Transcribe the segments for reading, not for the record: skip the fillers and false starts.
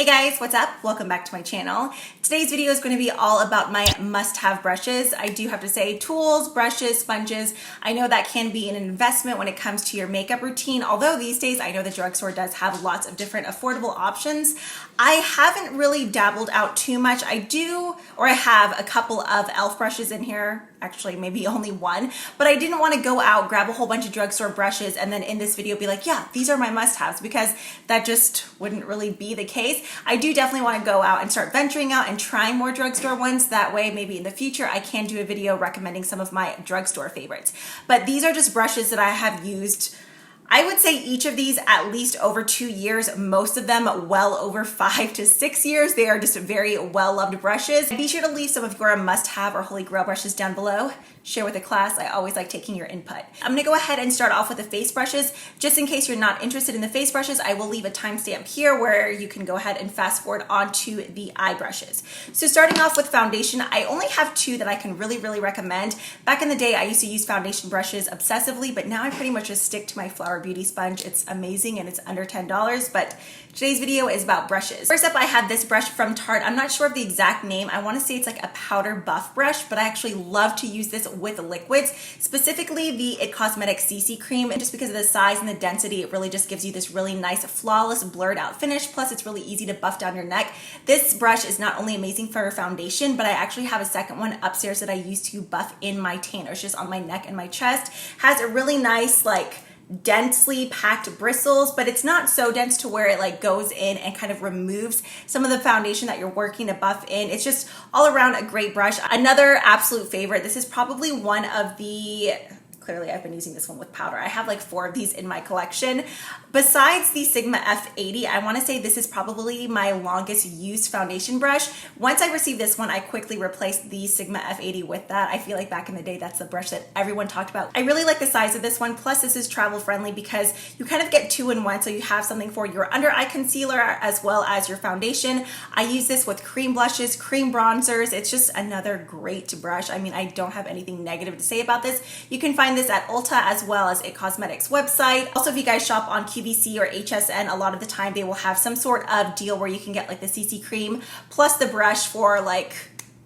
Hey guys, what's up? Welcome back to my channel. Today's video is going to be all about my must-have brushes. I do have to say tools, brushes, sponges. I know that can be an investment when it comes to your makeup routine, although these days I know the drugstore does have lots of different affordable options. I haven't really dabbled out too much. I have a couple of e.l.f. brushes in here. Actually, maybe only one, but I didn't want to go out, grab a whole bunch of drugstore brushes, and then in this video be like, yeah, these are my must-haves, because that just wouldn't really be the case. I do definitely want to go out and start venturing out and trying more drugstore ones. That way, maybe in the future, I can do a video recommending some of my drugstore favorites. But these are just brushes that I have used, I would say each of these at least over 2 years, most of them well over 5 to 6 years. They are just very well-loved brushes. Be sure to leave some of your must-have or holy grail brushes down below. Share with the class. I always like taking your input. I'm gonna go ahead and start off with the face brushes. Just in case you're not interested in the face brushes, I will leave a timestamp here where you can go ahead and fast forward onto the eye brushes. So starting off with foundation, I only have two that I can really recommend. Back in the day, I used to use foundation brushes obsessively, but now I pretty much just stick to my Flower Beauty sponge. It's amazing and it's under $10, but today's video is about brushes. First up, I have this brush from Tarte. I'm not sure of the exact name. I want to say it's like a powder buff brush, but I actually love to use this with liquids, specifically the 𝗟𝗧𝗦𝗃 CC cream. And just because of the size and the density, it really just gives you this really nice, flawless, blurred out finish. Plus, it's really easy to buff down your neck. This brush is not only amazing for foundation, but I actually have a second one upstairs that I use to buff in my tanners, just on my neck and my chest. Has a really nice, like, densely packed bristles, but it's not so dense to where it like goes in and kind of removes some of the foundation that you're working to buff in. It's just all around a great brush. Another absolute favorite. This is probably one of the, clearly I've been using this one with powder. I have like 4 of these in my collection. Besides the Sigma F80, I want to say this is probably my longest used foundation brush. Once I received this one, I quickly replaced the Sigma F80 with that. I feel like back in the day, that's the brush that everyone talked about. I really like the size of this one. Plus, this is travel friendly because you kind of get 2 in 1. So you have something for your under eye concealer as well as your foundation. I use this with cream blushes, cream bronzers. It's just another great brush. I mean, I don't have anything negative to say about this. You can find this at Ulta as well as 𝗟𝗧𝗦𝗃's website. Also, if you guys shop on QVC or HSN, a lot of the time they will have some sort of deal where you can get like the CC cream plus the brush for like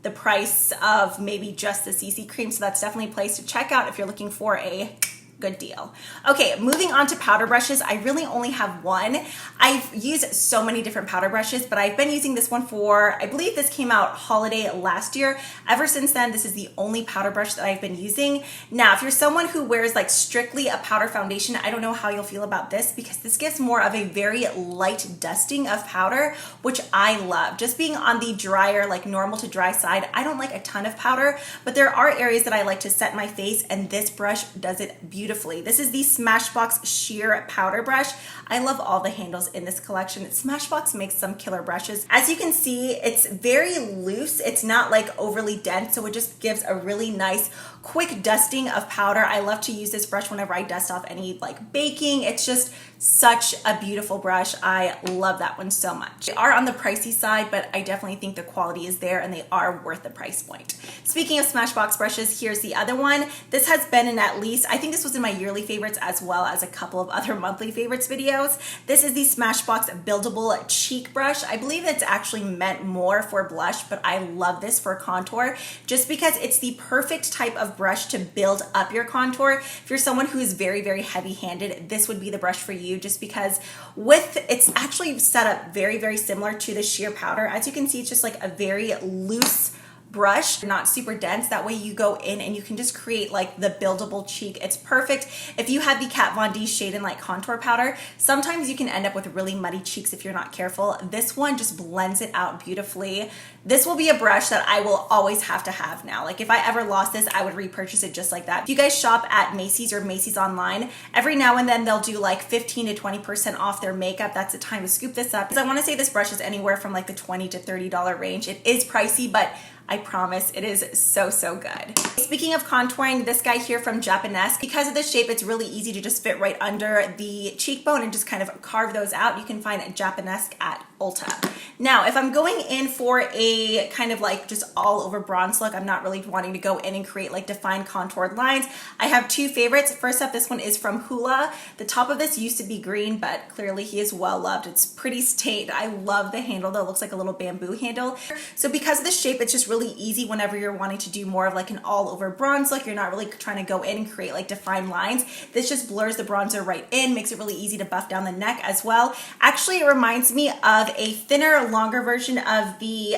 the price of maybe just the CC cream. So that's definitely a place to check out if you're looking for a good deal. Okay, moving on to powder brushes. I really only have one. I've used so many different powder brushes, but I've been using this one for, I believe this came out holiday last year. Ever since then, this is the only powder brush that I've been using. Now, if you're someone who wears like strictly a powder foundation, I don't know how you'll feel about this because this gives more of a very light dusting of powder, which I love. Just being on the drier, like normal to dry side, I don't like a ton of powder, but there are areas that I like to set my face, and this brush does it beautifully. This is the Smashbox Sheer Powder Brush. I love all the handles in this collection. Smashbox makes some killer brushes. As you can see, it's very loose. It's not like overly dense, so it just gives a really nice, quick dusting of powder. I love to use this brush whenever I dust off any like baking. It's just such a beautiful brush. I love that one so much. They are on the pricey side, but I definitely think the quality is there and they are worth the price point. Speaking of Smashbox brushes, here's the other one. This has been in at least, I think this was in my yearly favorites as well as a couple of other monthly favorites videos. This is the Smashbox Buildable Cheek Brush. I believe it's actually meant more for blush, but I love this for contour just because it's the perfect type of brush to build up your contour. If you're someone who is very heavy-handed, this would be the brush for you just because it's actually set up very similar to the sheer powder. As you can see, it's just like a very loose brush, not super dense. That way you go in and you can just create like the buildable cheek. It's perfect. If you have the Kat Von D Shade and Light Contour Powder, sometimes you can end up with really muddy cheeks if you're not careful. This one just blends it out beautifully. This will be a brush that I will always have to have now. Like if I ever lost this, I would repurchase it just like that. If you guys shop at Macy's or Macy's online, every now and then they'll do like 15 to 20% off their makeup. That's the time to scoop this up. Because I want to say this brush is anywhere from like the $20 to $30 range. It is pricey, but I promise it is so, so good. Speaking of contouring, this guy here from 𝗟𝗘𝗧, because of the shape, it's really easy to just fit right under the cheekbone and just kind of carve those out. You can find 𝗟𝗘𝗧 at Ulta. Now, if I'm going in for a kind of like just all over bronze look, I'm not really wanting to go in and create like defined contoured lines. I have two favorites. First up, this one is from Hoola. The top of this used to be green, but clearly he is well loved. It's pretty stained. I love the handle though. It looks like a little bamboo handle. So because of the shape, it's just really easy whenever you're wanting to do more of like an all over bronze look. You're not really trying to go in and create like defined lines. This just blurs the bronzer right in, makes it really easy to buff down the neck as well. Actually, it reminds me of a thinner, longer version of the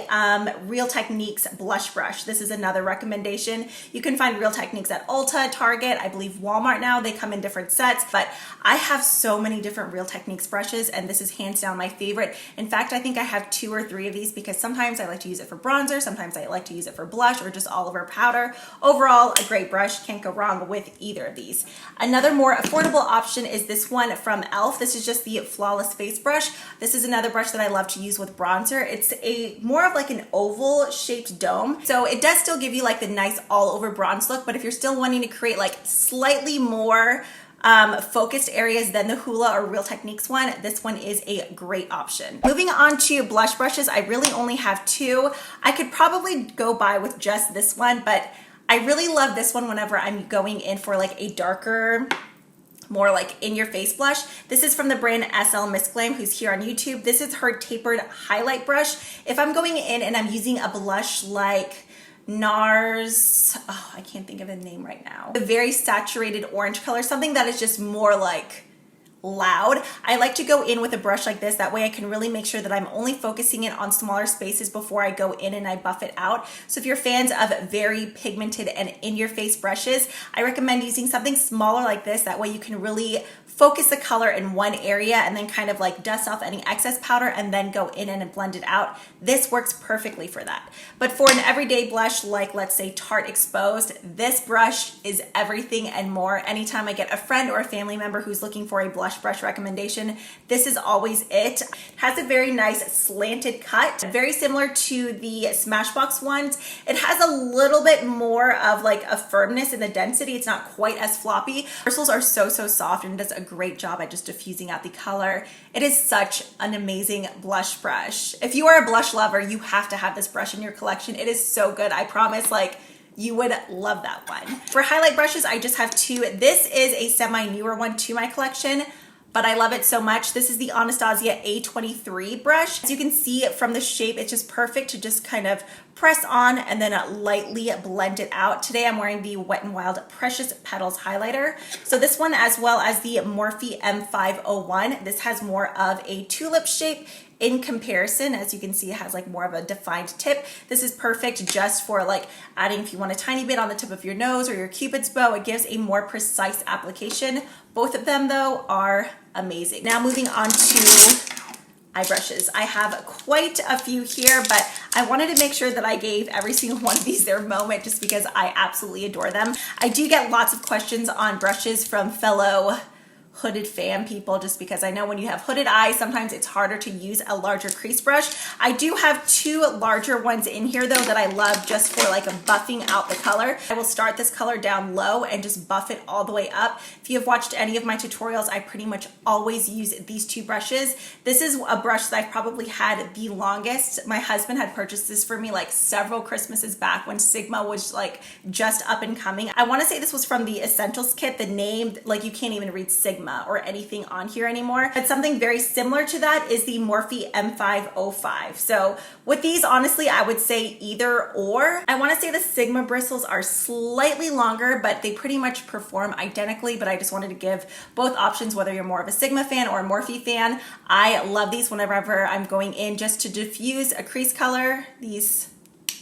Real Techniques blush brush. This is another recommendation. You can find Real Techniques at Ulta, Target, I believe Walmart now. They come in different sets, but I have so many different Real Techniques brushes, and this is hands down my favorite. In fact, I think I have 2 or 3 of these because sometimes I like to use it for bronzer, sometimes I like to use it for blush or just all over powder. Overall, a great brush. Can't go wrong with either of these. Another more affordable option is this one from e.l.f. This is just the Flawless Face Brush. This is another brush that I love to use with bronzer. It's a more of like an oval shaped dome. So it does still give you like the nice all over bronze look, but if you're still wanting to create like slightly more focused areas than the Hoola or Real Techniques one, this one is a great option. Moving on to blush brushes, I really only have 2. I could probably go by with just this one, but I really love this one whenever I'm going in for like a darker, more like in your face blush. This is from the brand SLMissGlam, who's here on YouTube. This is her tapered highlight brush. If I'm going in and I'm using a blush like NARS, oh, I can't think of the name right now. A very saturated orange color, something that is just more like loud. I like to go in with a brush like this. That way I can really make sure that I'm only focusing it on smaller spaces before I go in and I buff it out. So if you're fans of very pigmented and in-your-face brushes, I recommend using something smaller like this. That way you can really focus the color in one area and then kind of like dust off any excess powder and then go in and blend it out. This works perfectly for that. But for an everyday blush like, let's say, Tarte Exposed, this brush is everything and more. Anytime I get a friend or a family member who's looking for a blush brush recommendation, this is always it. It has a very nice slanted cut, very similar to the Smashbox ones. It has a little bit more of like a firmness in the density. It's not quite as floppy. Bristles are so soft and does a great job at just diffusing out the color. It is such an amazing blush brush. If you are a blush lover, you have to have this brush in your collection. It is so good. I promise, like, you would love that one. For highlight brushes, I just have 2. This is a semi-newer one to my collection, but I love it so much. This is the Anastasia A23 brush. As you can see from the shape, it's just perfect to just kind of press on and then lightly blend it out. Today I'm wearing the Wet n Wild Precious Petals highlighter. So this one, as well as the Morphe M501, this has more of a tulip shape. In comparison, as you can see, it has like more of a defined tip. This is perfect just for like adding if you want a tiny bit on the tip of your nose or your Cupid's bow. It gives a more precise application. Both of them though are amazing. Now moving on to eye brushes. I have quite a few here, but I wanted to make sure that I gave every single one of these their moment just because I absolutely adore them. I do get lots of questions on brushes from fellow hooded fan people, just because I know when you have hooded eyes, sometimes it's harder to use a larger crease brush. I do have 2 larger ones in here though that I love just for like buffing out the color. I will start this color down low and just buff it all the way up. If you have watched any of my tutorials, I pretty much always use these 2 brushes. This is a brush that I've probably had the longest. My husband had purchased this for me like several Christmases back when Sigma was like just up and coming. I want to say this was from the Essentials kit. The name, like, you can't even read Sigma or anything on here anymore. But something very similar to that is the Morphe M505. So with these, honestly, I would say either or. I want to say the Sigma bristles are slightly longer, but they pretty much perform identically. But I just wanted to give both options, whether you're more of a Sigma fan or a Morphe fan. I love these whenever I'm going in just to diffuse a crease color. These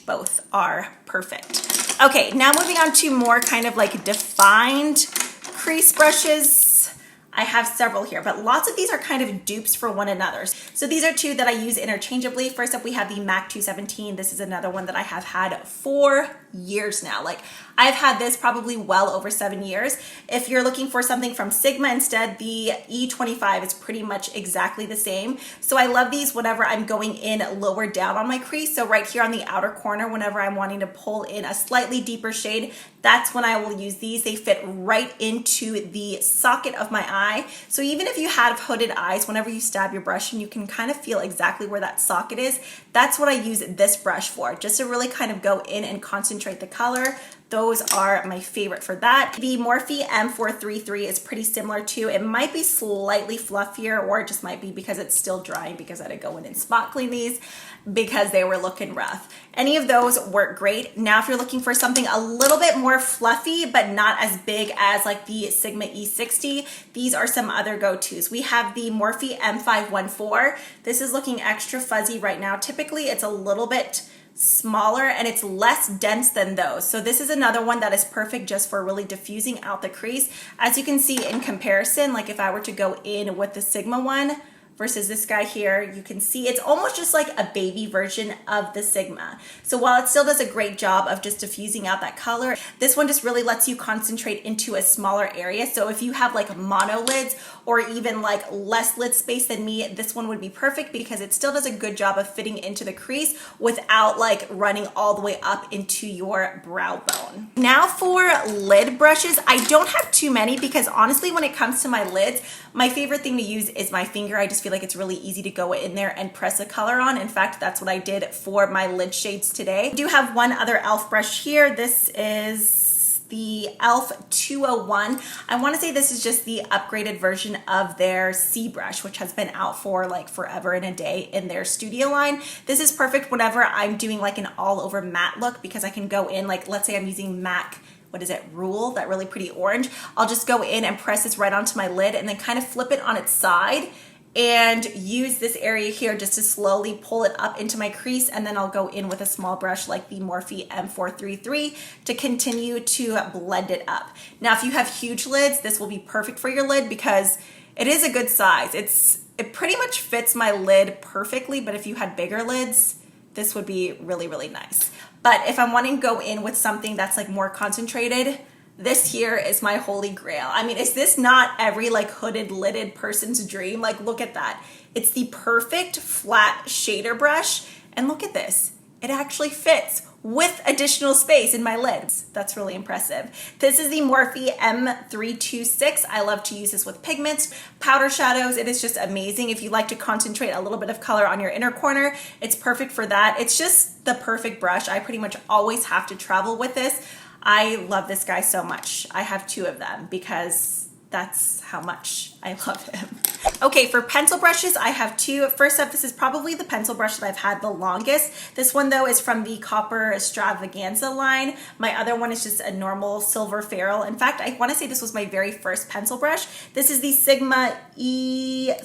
both are perfect. Okay, now moving on to more kind of like defined crease brushes. I have several here, but lots of these are kind of dupes for one another. So these are two that I use interchangeably. First up, we have the MAC 217. This is another one that I have had for years now. Like I've had this probably well over 7 years. If you're looking for something from Sigma instead, the E25 is pretty much exactly the same. So I love these whenever I'm going in lower down on my crease. So right here on the outer corner, whenever I'm wanting to pull in a slightly deeper shade, that's when I will use these. They fit right into the socket of my eye. So even if you have hooded eyes, whenever you stab your brush and you can kind of feel exactly where that socket is, that's what I use this brush for, just to really kind of go in and concentrate the color. Those are my favorite for that. The Morphe M433 is pretty similar too. It might be slightly fluffier, or it just might be because it's still drying because I had to go in and spot clean these because they were looking rough. Any of those work great. Now, if you're looking for something a little bit more fluffy, but not as big as like the Sigma E60, these are some other go-tos. We have the Morphe M514. This is looking extra fuzzy right now. Typically, it's a little bit smaller and it's less dense than those. So this is another one that is perfect just for really diffusing out the crease. As you can see in comparison, like if I were to go in with the Sigma one versus this guy here, you can see it's almost just like a baby version of the Sigma. So while it still does a great job of just diffusing out that color, this one just really lets you concentrate into a smaller area. So if you have like mono lids or even like less lid space than me, this one would be perfect because it still does a good job of fitting into the crease without like running all the way up into your brow bone. Now for lid brushes, I don't have too many because honestly, when it comes to my lids, my favorite thing to use is my finger. I just feel like it's really easy to go in there and press a color on. In fact, that's what I did for my lid shades today. I do have one other e.l.f. brush here. This is the e.l.f. 201. I want to say this is just the upgraded version of their C brush, which has been out for like forever and a day in their studio line. This is perfect whenever I'm doing like an all over matte look because I can go in, like let's say I'm using MAC, what is it, Rule, that really pretty orange. I'll just go in and press this right onto my lid and then kind of flip it on its side and use this area here just to slowly pull it up into my crease, and then I'll go in with a small brush like the Morphe M433 to continue to blend it up. Now, if you have huge lids, this will be perfect for your lid because it is a good size. It pretty much fits my lid perfectly, but if you had bigger lids, this would be really, really nice. But if I'm wanting to go in with something that's like more concentrated, this here is my holy grail. I mean, is this not every like hooded lidded person's dream? Like, look at that. It's the perfect flat shader brush. And look at this. It actually fits with additional space in my lids. That's really impressive. This is the Morphe M326. I love to use this with pigments, powder shadows. It is just amazing. If you like to concentrate a little bit of color on your inner corner, it's perfect for that. It's just the perfect brush. I pretty much always have to travel with this. I love this guy so much. I have two of them because that's how much I love him. Okay, for pencil brushes, I have two. First up, this is probably the pencil brush that I've had the longest. This one though is from the 𝗟𝗘𝗧'𝗦 line. My other one is just a normal silver ferrule. In fact, I want to say this was my very first pencil brush. This is the Sigma E30.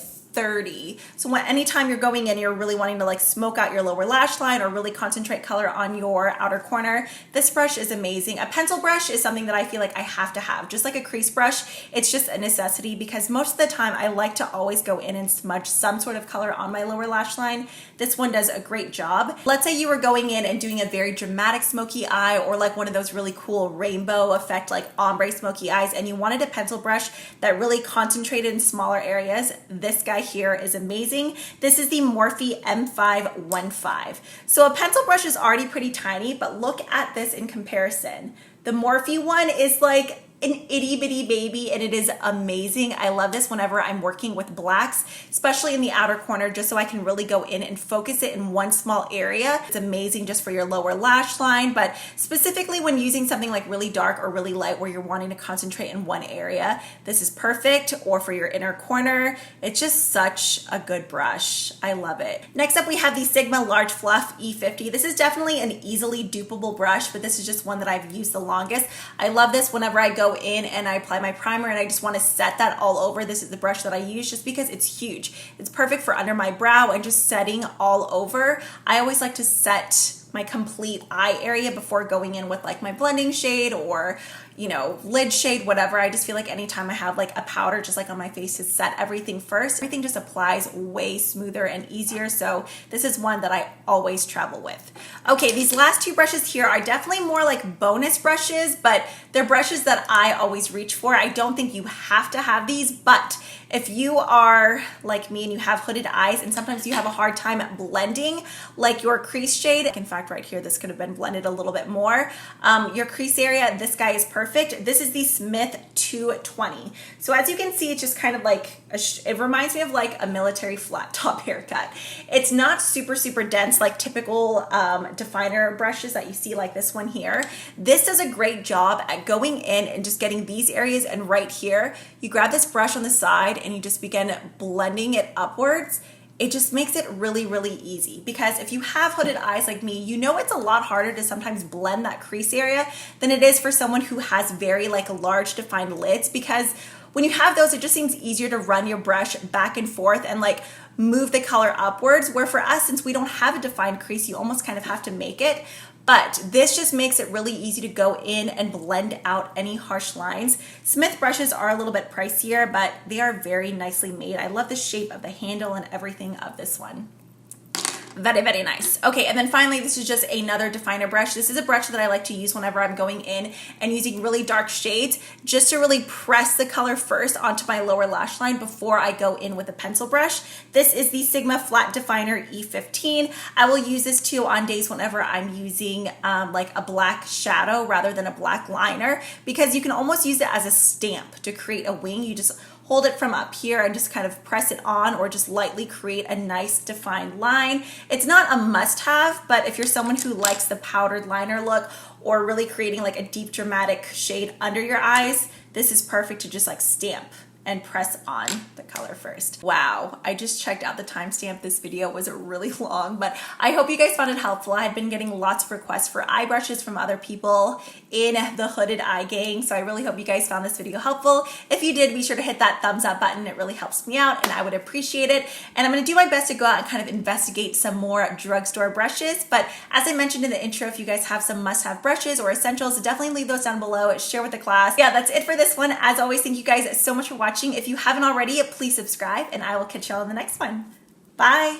So anytime you're going in, you're really wanting to like smoke out your lower lash line or really concentrate color on your outer corner, this brush is amazing. A pencil brush is something that I feel like I have to have. Just like a crease brush, it's just a necessity because most of the time I like to always go in and smudge some sort of color on my lower lash line. This one does a great job. Let's say you were going in and doing a very dramatic smoky eye or like one of those really cool rainbow effect like ombre smoky eyes, and you wanted a pencil brush that really concentrated in smaller areas. This guy here is amazing. This is the Morphe M515. So a pencil brush is already pretty tiny, but look at this in comparison. The Morphe one is like an itty bitty baby and it is amazing. I love this whenever I'm working with blacks, especially in the outer corner, just so I can really go in and focus it in one small area. It's amazing just for your lower lash line, but specifically when using something like really dark or really light where you're wanting to concentrate in one area, this is perfect. Or for your inner corner, it's just such a good brush. I love it. Next up, we have the Sigma Large Fluff E50. This is definitely an easily dupable brush, but this is just one that I've used the longest. I love this whenever I go in and I apply my primer and I just want to set that all over. This is the brush that I use just because it's huge. It's perfect for under my brow and just setting all over. I always like to set my complete eye area before going in with like my blending shade or you know, lid shade, whatever. I just feel like anytime I have like a powder just like on my face to set everything first, everything just applies way smoother and easier. So this is one that I always travel with. Okay, these last two brushes here are definitely more like bonus brushes, but they're brushes that I always reach for. I don't think you have to have these, but if you are like me and you have hooded eyes and sometimes you have a hard time blending like your crease shade, in fact right here this could have been blended a little bit more, your crease area, this guy is perfect. This is the Smith 220. So as you can see, it's just kind of like, it reminds me of like a military flat top haircut. It's not super dense like typical definer brushes that you see like this one here. This does a great job at going in and just getting these areas, and right here, you grab this brush on the side and you just begin blending it upwards. It just makes it really easy, because if you have hooded eyes like me, you know it's a lot harder to sometimes blend that crease area than it is for someone who has very like large defined lids, because when you have those, it just seems easier to run your brush back and forth and like move the color upwards, where for us, since we don't have a defined crease, you almost kind of have to make it. But this just makes it really easy to go in and blend out any harsh lines. Smith brushes are a little bit pricier, but they are very nicely made. I love the shape of the handle and everything of this one. Very nice. Okay, and then finally, this is just another definer brush. This is a brush that I like to use whenever I'm going in and using really dark shades, just to really press the color first onto my lower lash line before I go in with a pencil brush. This is the Sigma Flat Definer E15. I will use this too on days whenever I'm using like a black shadow rather than a black liner, because you can almost use it as a stamp to create a wing. You just hold it from up here and just kind of press it on, or just lightly create a nice defined line. It's not a must-have, but if you're someone who likes the powdered liner look or really creating like a deep dramatic shade under your eyes, this is perfect to just like stamp and press on the color first. Wow, I just checked out the timestamp. This video was really long, but I hope you guys found it helpful. I've been getting lots of requests for eye brushes from other people in the hooded eye gang, so I really hope you guys found this video helpful. If you did, be sure to hit that thumbs up button. It really helps me out and I would appreciate it. And I'm gonna do my best to go out and kind of investigate some more drugstore brushes, but as I mentioned in the intro, if you guys have some must-have brushes or essentials, definitely leave those down below, share with the class. Yeah, that's it for this one. As always, thank you guys so much for watching. If you haven't already, please subscribe and I will catch y'all in the next one. Bye.